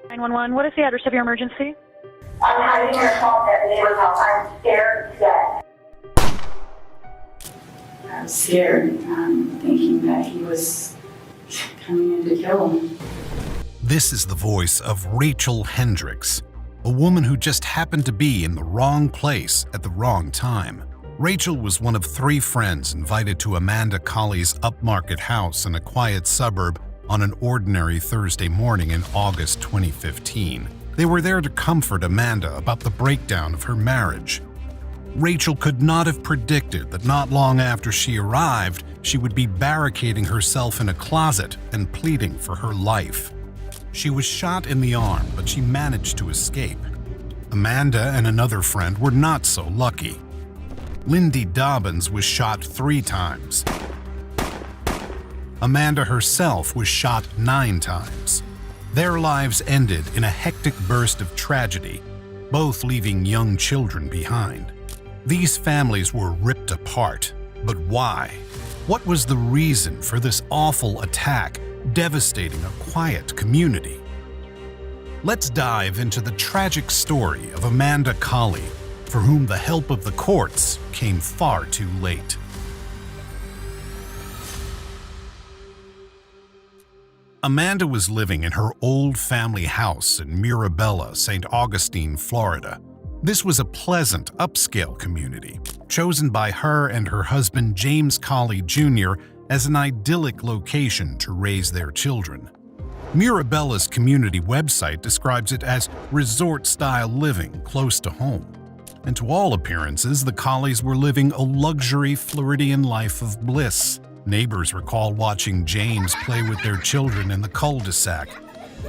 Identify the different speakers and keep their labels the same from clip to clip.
Speaker 1: 911, what is the address of your emergency?
Speaker 2: I'm having your call at the neighbor's house. I'm scared to death.
Speaker 3: I was scared, thinking that he was coming in to kill him.
Speaker 4: This is the voice of Rachel Hendricks, a woman who just happened to be in the wrong place at the wrong time. Rachel was one of 3 friends invited to Amanda Colley's upmarket house in a quiet suburb on an ordinary Thursday morning in August 2015. They were there to comfort Amanda about the breakdown of her marriage. Rachel could not have predicted that not long after she arrived, she would be barricading herself in a closet and pleading for her life. She was shot in the arm, but she managed to escape. Amanda and another friend were not so lucky. Lindy Dobbins was shot 3 times. Amanda herself was shot 9 times. Their lives ended in a hectic burst of tragedy, both leaving young children behind. These families were ripped apart, but why? What was the reason for this awful attack devastating a quiet community? Let's dive into the tragic story of Amanda Colley, for whom the help of the courts came far too late. Amanda was living in her old family house in Mirabella, St. Augustine, Florida. This was a pleasant, upscale community, chosen by her and her husband James Colley Jr. as an idyllic location to raise their children. Mirabella's community website describes it as resort-style living close to home. And to all appearances, the Colleys were living a luxury Floridian life of bliss. Neighbors recall watching James play with their children in the cul-de-sac.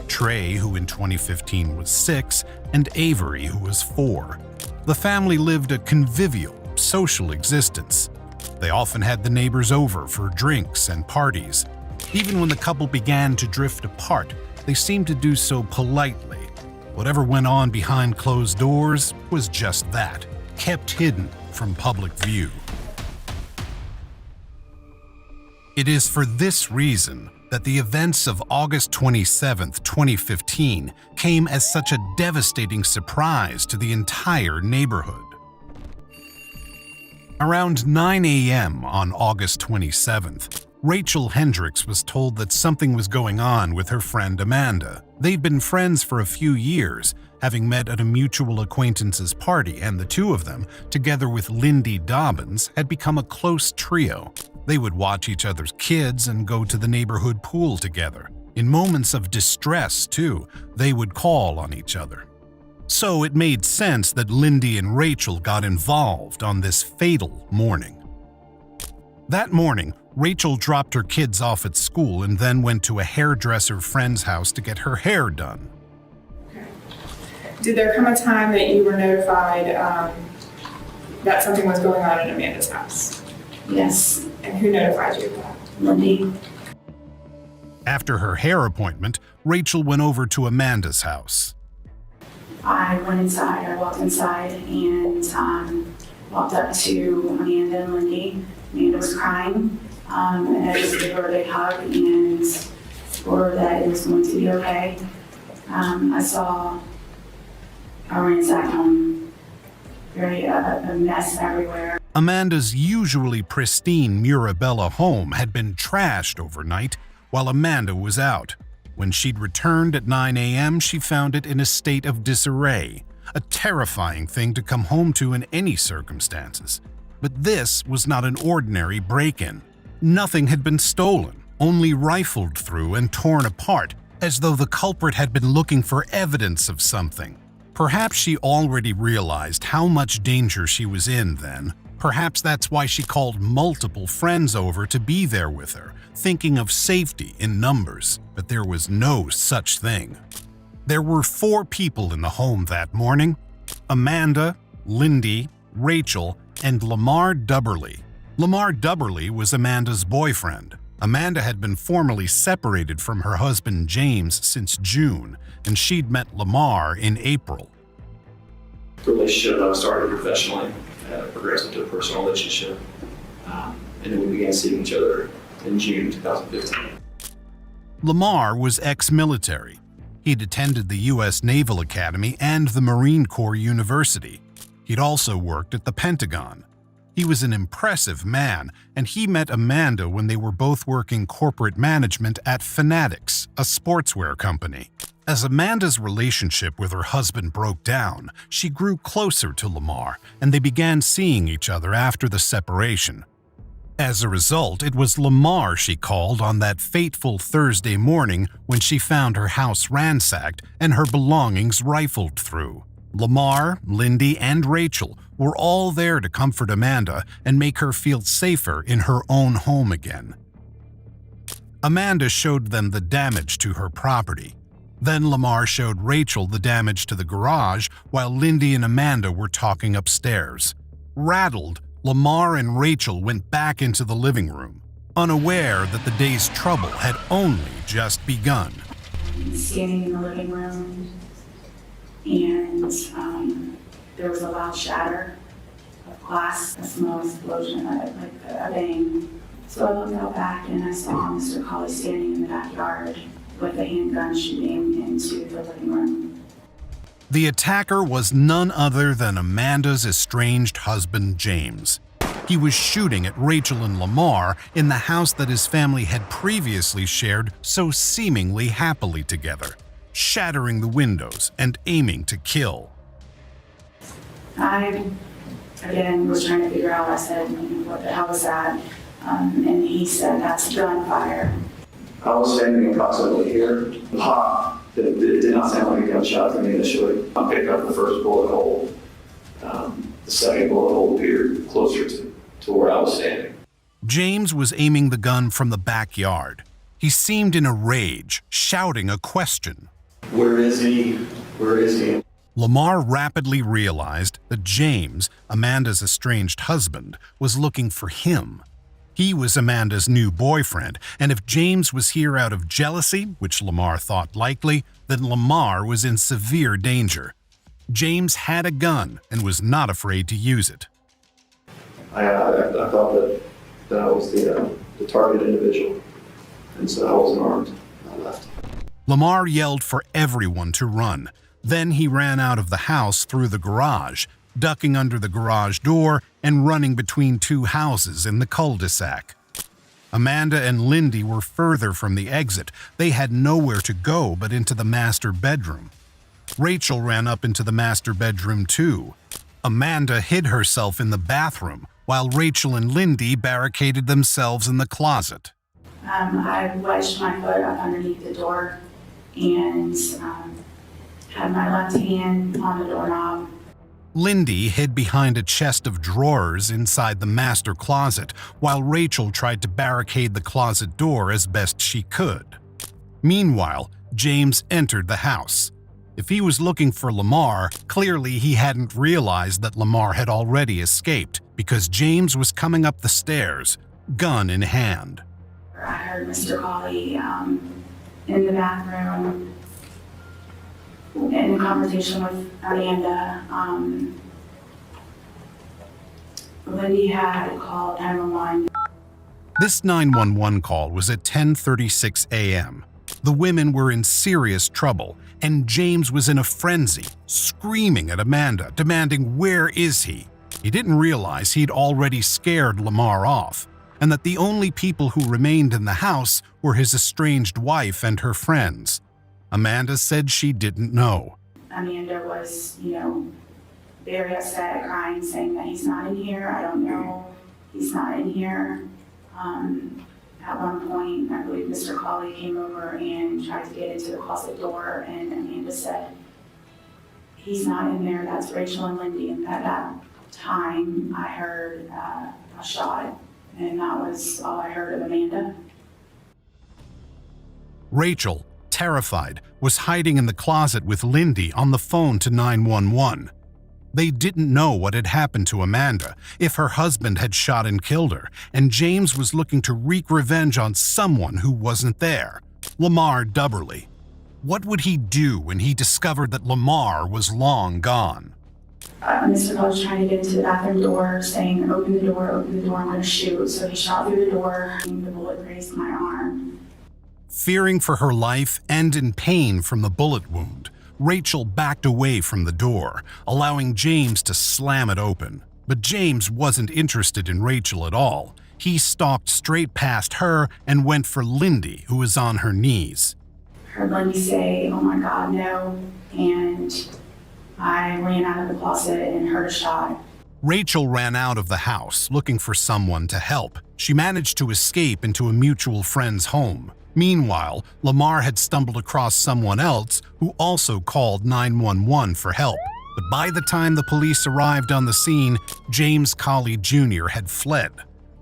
Speaker 4: Trey, who in 2015 was 6, and Avery, who was 4. The family lived a convivial, social existence. They often had the neighbors over for drinks and parties. Even when the couple began to drift apart, they seemed to do so politely. Whatever went on behind closed doors was just that, kept hidden from public view. It is for this reason that the events of August 27, 2015 came as such a devastating surprise to the entire neighborhood. Around 9 a.m. on August 27th, Rachel Hendricks was told that something was going on with her friend Amanda. They'd been friends for a few years, having met at a mutual acquaintance's party, and the two of them, together with Lindy Dobbins, had become a close trio. They would watch each other's kids and go to the neighborhood pool together. In moments of distress, too, they would call on each other. So it made sense that Lindy and Rachel got involved on this fatal morning. That morning, Rachel dropped her kids off at school and then went to a hairdresser friend's house to get her hair done.
Speaker 5: Okay. Did there come a time that you were notified that something was going on in Amanda's house?
Speaker 3: Yes.
Speaker 5: And who notified you of that?
Speaker 3: Lindy.
Speaker 4: After her hair appointment, Rachel went over to Amanda's house.
Speaker 3: I went inside, I walked inside and walked up to Amanda and Lindy. Amanda was crying, and I just gave her a big hug and told her that it was going to be okay. I ransacked home, a mess everywhere.
Speaker 4: Amanda's usually pristine Mirabella home had been trashed overnight while Amanda was out. When she'd returned at 9 a.m., she found it in a state of disarray, a terrifying thing to come home to in any circumstances. But this was not an ordinary break-in. Nothing had been stolen, only rifled through and torn apart, as though the culprit had been looking for evidence of something. Perhaps she already realized how much danger she was in then. Perhaps that's why she called multiple friends over to be there with her, thinking of safety in numbers. But there was no such thing. There were 4 people in the home that morning: Amanda, Lindy, Rachel, and Lamar Dubberly. Lamar Dubberly was Amanda's boyfriend. Amanda had been formally separated from her husband James since June, and she'd met Lamar in April.
Speaker 6: The relationship started professionally, progressed into a personal relationship, and then we began seeing each other in June 2015.
Speaker 4: Lamar was ex-military. He'd attended the U.S. Naval Academy and the Marine Corps University. He'd also worked at the Pentagon. He was an impressive man, and he met Amanda when they were both working corporate management at Fanatics, a sportswear company. As Amanda's relationship with her husband broke down, she grew closer to Lamar, and they began seeing each other after the separation. As a result, it was Lamar she called on that fateful Thursday morning when she found her house ransacked and her belongings rifled through. Lamar, Lindy, and Rachel were all there to comfort Amanda and make her feel safer in her own home again. Amanda showed them the damage to her property. Then Lamar showed Rachel the damage to the garage while Lindy and Amanda were talking upstairs. Rattled, Lamar and Rachel went back into the living room, unaware that the day's trouble had only just begun.
Speaker 3: Standing in the living room, and there was a loud shatter of glass, a small explosion, like a bang. So I looked out back and I saw Mr. Colley standing in the backyard with a handgun shooting into the living room.
Speaker 4: The attacker was none other than Amanda's estranged husband, James. He was shooting at Rachel and Lamar in the house that his family had previously shared so seemingly happily together, shattering the windows and aiming to kill.
Speaker 3: I, again, was trying to figure out, I said, what the hell was that? And he said, that's gunfire.
Speaker 6: I was standing approximately here. Pop. It did not sound like a gunshot to me initially. I picked up the first bullet hole. The second bullet hole appeared closer to where I was standing.
Speaker 4: James was aiming the gun from the backyard. He seemed in a rage, shouting a question.
Speaker 6: Where is he? Where is he?
Speaker 4: Lamar rapidly realized that James, Amanda's estranged husband, was looking for him. He was Amanda's new boyfriend, and if James was here out of jealousy, which Lamar thought likely, then Lamar was in severe danger. James had a gun and was not afraid to use it.
Speaker 6: I thought that I was the target individual, and so I wasn't armed. I left.
Speaker 4: Lamar yelled for everyone to run. Then he ran out of the house through the garage, ducking under the garage door and running between two houses in the cul-de-sac. Amanda and Lindy were further from the exit. They had nowhere to go but into the master bedroom. Rachel ran up into the master bedroom too. Amanda hid herself in the bathroom, while Rachel and Lindy barricaded themselves in the closet.
Speaker 3: I wedged my foot up underneath the door and had my left hand on the doorknob.
Speaker 4: Lindy hid behind a chest of drawers inside the master closet, while Rachel tried to barricade the closet door as best she could. Meanwhile, James entered the house. If he was looking for Lamar, clearly he hadn't realized that Lamar had already escaped, because James was coming up the stairs, gun in hand.
Speaker 3: I heard Mr. Colley in the bathroom in a conversation with Amanda. Lindy had called 911.
Speaker 4: This 911 call was at 10:36 a.m. The women were in serious trouble, and James was in a frenzy, screaming at Amanda, demanding where is he? He didn't realize he'd already scared Lamar off, and that the only people who remained in the house were his estranged wife and her friends. Amanda said she didn't know.
Speaker 3: Amanda was, very upset, crying, saying that he's not in here. I don't know. He's not in here. At one point, I believe Mr. Colley came over and tried to get into the closet door, and Amanda said, he's not in there. That's Rachel and Lindy. And at that time, I heard a shot, and that was all I heard of Amanda.
Speaker 4: Rachel, terrified, was hiding in the closet with Lindy on the phone to 911. They didn't know what had happened to Amanda, if her husband had shot and killed her, and James was looking to wreak revenge on someone who wasn't there, Lamar Dubberly. What would he do when he discovered that Lamar was long gone?
Speaker 3: Mr. Colley was trying to get into the bathroom door, saying, open the door, I'm going to shoot. So he shot through the door, and the bullet grazed my arm.
Speaker 4: Fearing for her life and in pain from the bullet wound, Rachel backed away from the door, allowing James to slam it open. But James wasn't interested in Rachel at all. He stalked straight past her and went for Lindy, who was on her knees.
Speaker 3: Heard Lindy say, "Oh my God, no," and I ran out of the closet and heard a shot.
Speaker 4: Rachel ran out of the house looking for someone to help. She managed to escape into a mutual friend's home. Meanwhile, Lamar had stumbled across someone else who also called 911 for help. But by the time the police arrived on the scene, James Colley Jr. had fled,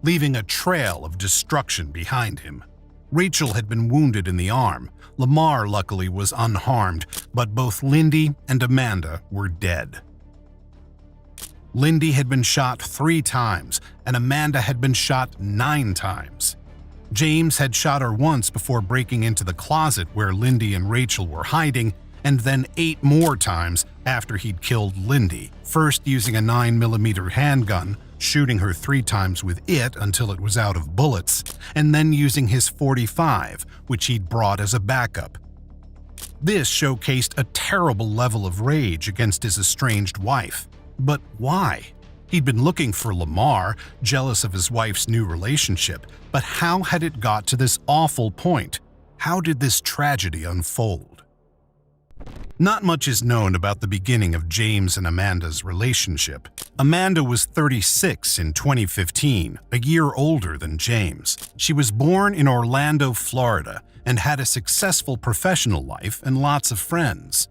Speaker 4: leaving a trail of destruction behind him. Rachel had been wounded in the arm. Lamar, luckily, was unharmed, but both Lindy and Amanda were dead. Lindy had been shot 3 times, and Amanda had been shot 9 times. James had shot her once before breaking into the closet where Lindy and Rachel were hiding, and then 8 more times after he'd killed Lindy, first using a 9mm handgun, shooting her 3 times with it until it was out of bullets, and then using his .45, which he'd brought as a backup. This showcased a terrible level of rage against his estranged wife. But why? He'd been looking for Lamar, jealous of his wife's new relationship, but how had it got to this awful point? How did this tragedy unfold? Not much is known about the beginning of James and Amanda's relationship. Amanda was 36 in 2015, a year older than James. She was born in Orlando, Florida, and had a successful professional life and lots of friends.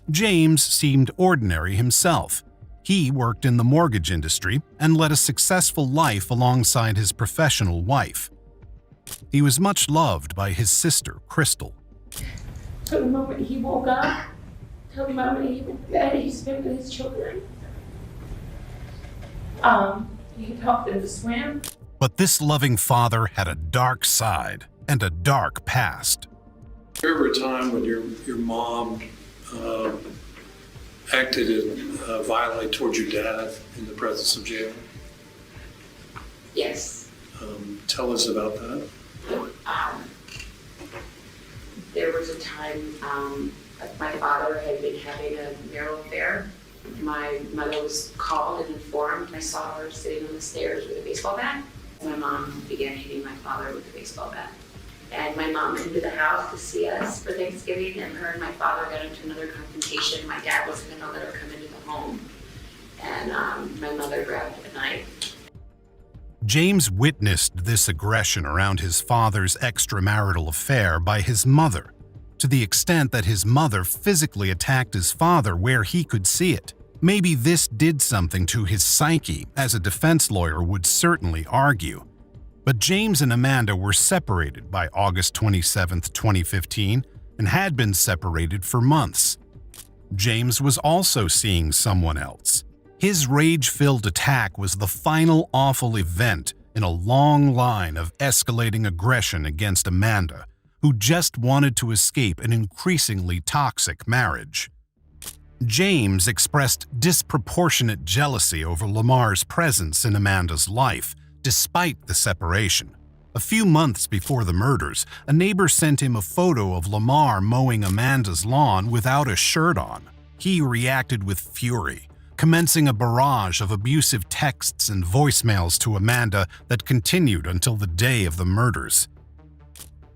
Speaker 4: James seemed ordinary himself. He worked in the mortgage industry and led a successful life alongside his professional wife. He was much loved by his sister, Crystal.
Speaker 7: Till the moment he woke up, till the moment he went to bed, he spent with his children. He taught them to swim.
Speaker 4: But this loving father had a dark side and a dark past.
Speaker 8: Remember a time when your mom acted violently towards your dad in the presence of jail?
Speaker 7: Yes.
Speaker 8: Tell us about that.
Speaker 7: There was a time my father had been having a marital affair. My mother was called and informed. I saw her sitting on the stairs with a baseball bat. My mom began hitting my father with a baseball bat. And my mom came to the house to see us for Thanksgiving, and her and my father got into another confrontation. My dad wasn't going to let her come into the home. And my mother grabbed a knife.
Speaker 4: James witnessed this aggression around his father's extramarital affair by his mother, to the extent that his mother physically attacked his father where he could see it. Maybe this did something to his psyche, as a defense lawyer would certainly argue. But James and Amanda were separated by August 27, 2015, and had been separated for months. James was also seeing someone else. His rage-filled attack was the final awful event in a long line of escalating aggression against Amanda, who just wanted to escape an increasingly toxic marriage. James expressed disproportionate jealousy over Lamar's presence in Amanda's life, despite the separation. A few months before the murders, a neighbor sent him a photo of Lamar mowing Amanda's lawn without a shirt on. He reacted with fury, commencing a barrage of abusive texts and voicemails to Amanda that continued until the day of the murders.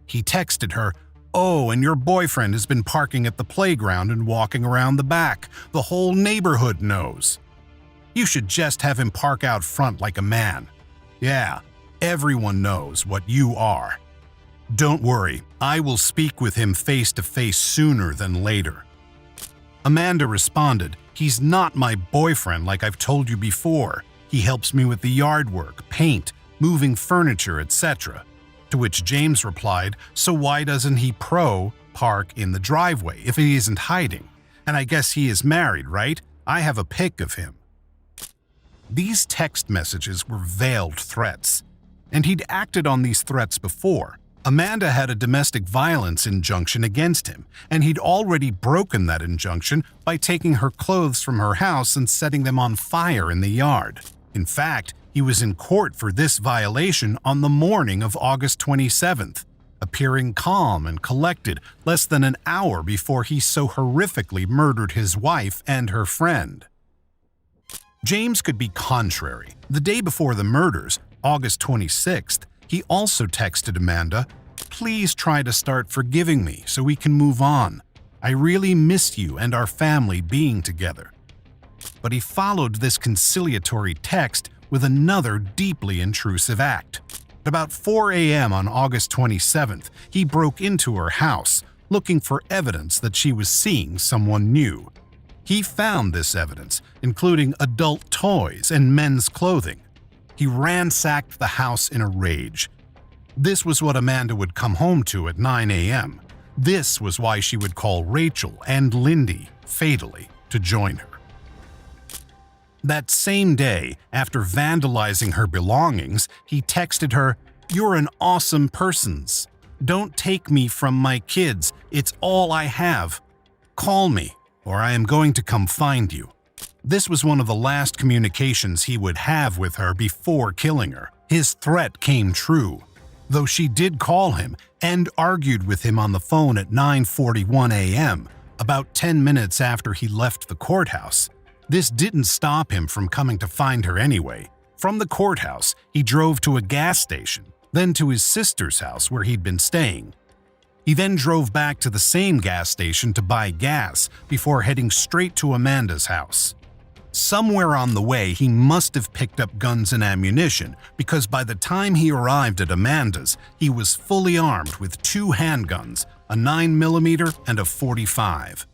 Speaker 4: He texted her, "Oh, and your boyfriend has been parking at the playground and walking around the back. The whole neighborhood knows. You should just have him park out front like a man. Yeah, everyone knows what you are. Don't worry, I will speak with him face to face sooner than later." Amanda responded, "He's not my boyfriend like I've told you before. He helps me with the yard work, paint, moving furniture, etc." To which James replied, "So why doesn't he park in the driveway if he isn't hiding? And I guess he is married, right? I have a pic of him." These text messages were veiled threats, and he'd acted on these threats before. Amanda had a domestic violence injunction against him, and he'd already broken that injunction by taking her clothes from her house and setting them on fire in the yard. In fact, he was in court for this violation on the morning of August 27th. appearing calm and collected less than an hour before he so horrifically murdered his wife and her friend. James could be contrary. The day before the murders, August 26th, he also texted Amanda, "Please try to start forgiving me so we can move on. I really miss you and our family being together." But he followed this conciliatory text with another deeply intrusive act. At about 4 a.m. on August 27th, he broke into her house, looking for evidence that she was seeing someone new. He found this evidence, including adult toys and men's clothing. He ransacked the house in a rage. This was what Amanda would come home to at 9 a.m. This was why she would call Rachel and Lindy, fatally, to join her. That same day, after vandalizing her belongings, he texted her, "You're an awesome person. Don't take me from my kids. It's all I have. Call me, or I am going to come find you." This was one of the last communications he would have with her before killing her. His threat came true, though she did call him and argued with him on the phone at 9:41 a.m., about 10 minutes after he left the courthouse. This didn't stop him from coming to find her anyway. From the courthouse, he drove to a gas station, then to his sister's house where he'd been staying. He then drove back to the same gas station to buy gas before heading straight to Amanda's house. Somewhere on the way, he must have picked up guns and ammunition, because by the time he arrived at Amanda's, he was fully armed with 2 handguns, a 9mm and a .45.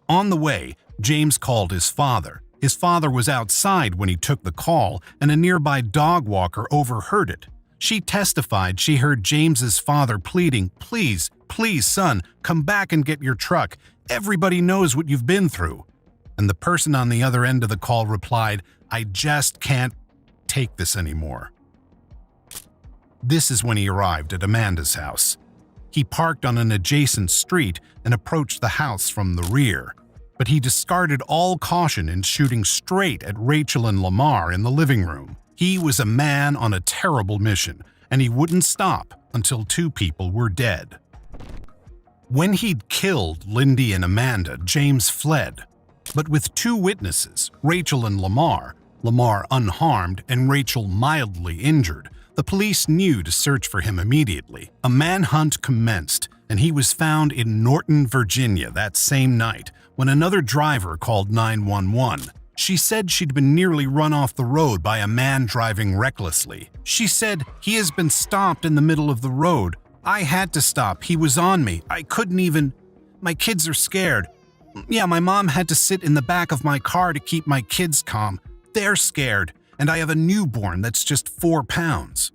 Speaker 4: On the way, James called his father. His father was outside when he took the call, and a nearby dog walker overheard it. She testified she heard James's father pleading, "Please, please, son, come back and get your truck. Everybody knows what you've been through." And the person on the other end of the call replied, "I just can't take this anymore." This is when he arrived at Amanda's house. He parked on an adjacent street and approached the house from the rear, but he discarded all caution in shooting straight at Rachel and Lamar in the living room. He was a man on a terrible mission, and he wouldn't stop until 2 people were dead. When he'd killed Lindy and Amanda, James fled. But with 2 witnesses, Rachel and Lamar unharmed and Rachel mildly injured, the police knew to search for him immediately. A manhunt commenced, and he was found in Norton, Virginia that same night when another driver called 911. She said she'd been nearly run off the road by a man driving recklessly. She said, "He has been stopped in the middle of the road. I had to stop. He was on me. I couldn't even. My kids are scared. Yeah, my mom had to sit in the back of my car to keep my kids calm. They're scared, and I have a newborn that's just 4 pounds."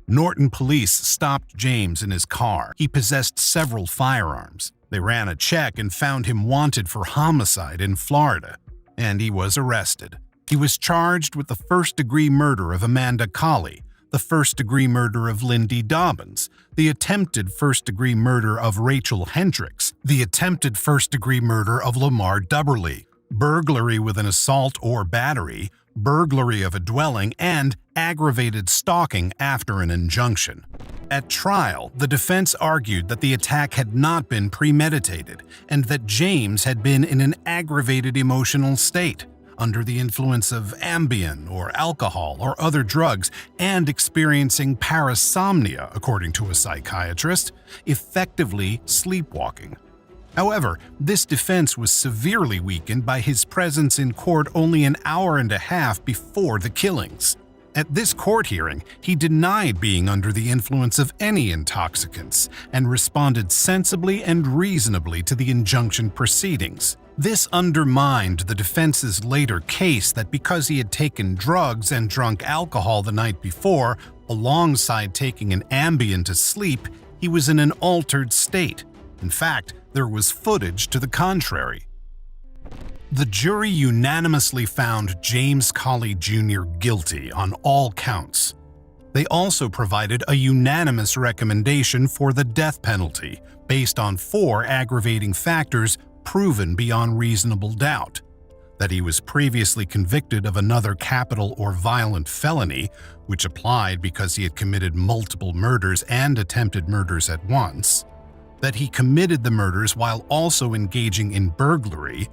Speaker 4: Norton police stopped James in his car. He possessed several firearms. They ran a check and found him wanted for homicide in Florida, and he was arrested. He was charged with the first-degree murder of Amanda Colley, the first-degree murder of Lindy Dobbins, the attempted first-degree murder of Rachel Hendricks, the attempted first-degree murder of Lamar Dubberly, burglary with an assault or battery, burglary of a dwelling, and aggravated stalking after an injunction. At trial, the defense argued that the attack had not been premeditated and that James had been in an aggravated emotional state, under the influence of Ambien or alcohol or other drugs, and experiencing parasomnia, according to a psychiatrist, effectively sleepwalking. However, this defense was severely weakened by his presence in court only an hour and a half before the killings. At this court hearing, he denied being under the influence of any intoxicants and responded sensibly and reasonably to the injunction proceedings. This undermined the defense's later case that because he had taken drugs and drunk alcohol the night before, alongside taking an Ambien to sleep, he was in an altered state. In fact, there was footage to the contrary. The jury unanimously found James Colley Jr. guilty on all counts. They also provided a unanimous recommendation for the death penalty based on 4 aggravating factors proven beyond reasonable doubt. that he was previously convicted of another capital or violent felony, which applied because he had committed multiple murders and attempted murders at once, that he committed the murders while also engaging in burglary,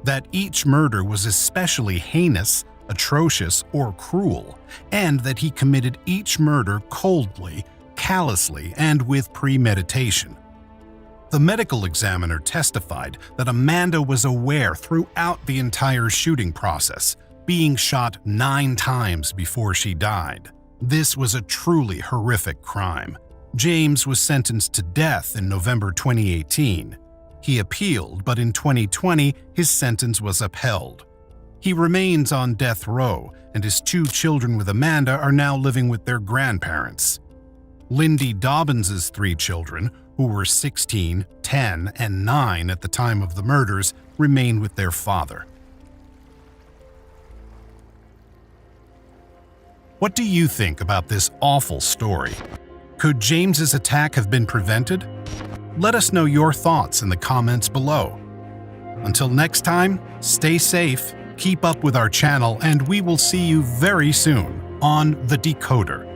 Speaker 4: that each murder was especially heinous, atrocious, or cruel, and that he committed each murder coldly, callously, and with premeditation. The medical examiner testified that Amanda was aware throughout the entire shooting process, being shot 9 times before she died. This was a truly horrific crime. James was sentenced to death in November 2018. He appealed, but in 2020, his sentence was upheld. He remains on death row, and his 2 children with Amanda are now living with their grandparents. Lindy Dobbins' 3 children, who were 16, 10, and 9 at the time of the murders, remain with their father. What do you think about this awful story? Could James's attack have been prevented? Let us know your thoughts in the comments below. Until next time, stay safe, keep up with our channel, and we will see you very soon on The Decoder.